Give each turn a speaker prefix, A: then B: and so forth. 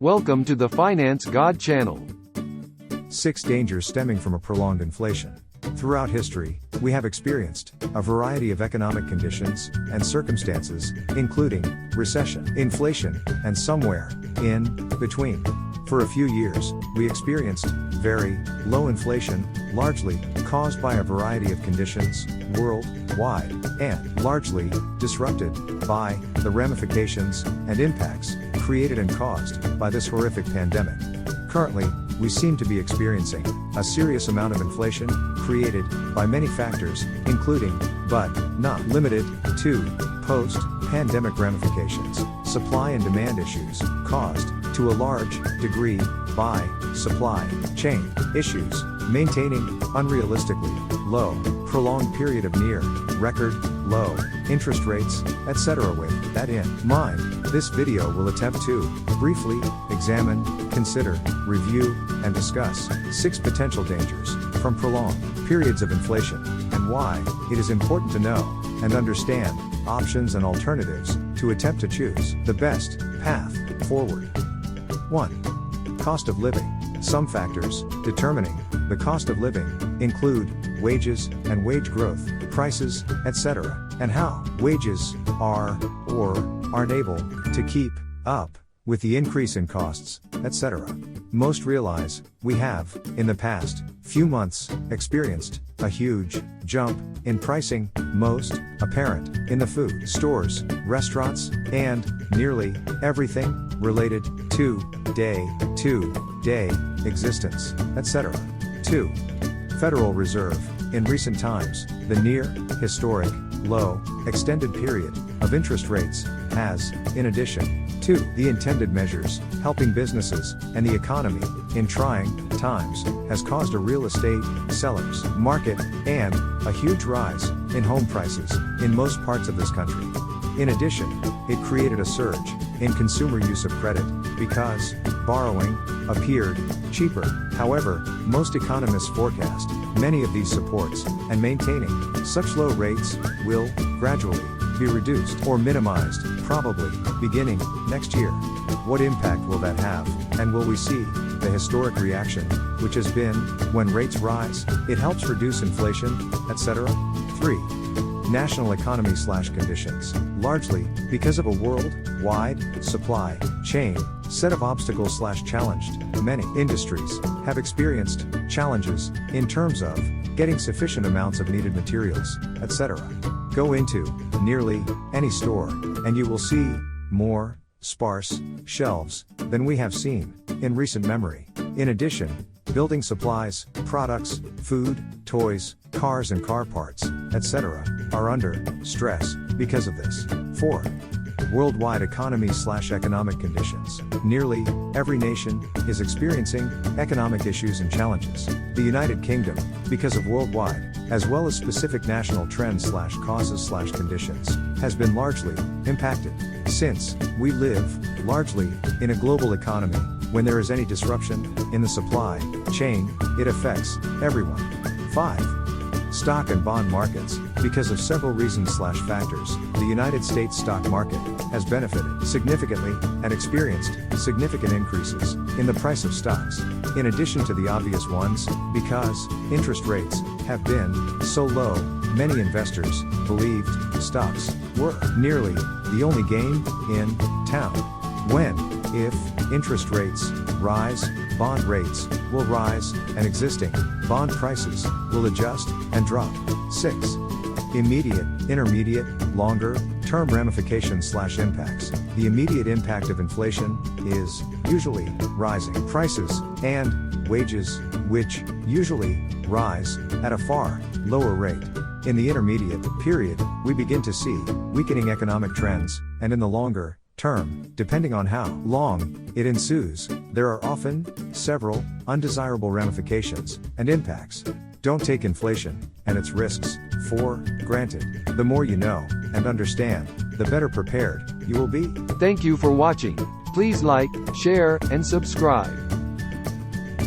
A: Welcome to the Finance God channel.
B: 6 dangers stemming from a prolonged inflation. Throughout history, we have experienced a variety of economic conditions and circumstances, including recession, inflation, and somewhere in between. For a few years, we experienced very low inflation, largely caused by a variety of conditions worldwide, and largely disrupted by the ramifications and impacts created and caused by this horrific pandemic. Currently, we seem to be experiencing a serious amount of inflation created by many factors, including, but not limited to, post-pandemic ramifications, supply and demand issues caused to a large degree by supply chain issues, maintaining unrealistically low, prolonged period of near record low interest rates, etc. With that in mind, this video will attempt to briefly examine, consider, review, and discuss 6 potential dangers from prolonged periods of inflation, and why it is important to know and understand options and alternatives to attempt to choose the best path forward. 1. Cost of living. Some factors determining the cost of living include wages and wage growth, prices, etc., and how wages are or aren't able to keep up with the increase in costs, etc. Most realize we have, in the past few months, experienced a huge jump in pricing, most apparent in the food stores, restaurants, and nearly everything related to day-to-day existence, etc. 2. Federal Reserve. In recent times, the near historic low extended period of interest rates has, in addition to the intended measures helping businesses and the economy in trying times, has caused a real estate sellers market and a huge rise in home prices in most parts of this country. In addition, it created a surge in consumer use of credit because borrowing appeared cheaper. However, most economists forecast many of these supports and maintaining such low rates will gradually be reduced or minimized, probably beginning next year. What impact will that have, and will we see the historic reaction, which has been, when rates rise, it helps reduce inflation, etc.? 3. National economy/conditions. Largely because of a worldwide supply chain set of obstacles/challenged, many industries have experienced challenges in terms of getting sufficient amounts of needed materials, etc. Go into nearly any store, and you will see more sparse shelves than we have seen in recent memory. In addition, building supplies, products, food, toys, cars and car parts, etc., are under stress because of this. 4. Worldwide economy/economic conditions. Nearly every nation is experiencing economic issues and challenges. The United Kingdom, because of worldwide, as well as specific national trends/causes/conditions, has been largely impacted. Since we live largely in a global economy, when there is any disruption in the supply chain, it affects everyone. 5. Stock and bond markets. Because of several reasons/factors, the United States stock market has benefited significantly and experienced significant increases in the price of stocks. In addition to the obvious ones, because interest rates have been so low, many investors believed stocks were nearly the only game in town. When, if interest rates rise, bond rates will rise, and existing bond prices will adjust and drop. 6. Immediate, intermediate, longer-term ramifications/impacts. The immediate impact of inflation is usually rising prices and wages, which usually rise at a far lower rate. In the intermediate period, we begin to see weakening economic trends, and in the longer term, depending on how long it ensues, there are often several undesirable ramifications and impacts. Don't take inflation and its risks for granted. The more you know and understand, the better prepared you will be.
A: Thank you for watching. Please like, share, and subscribe.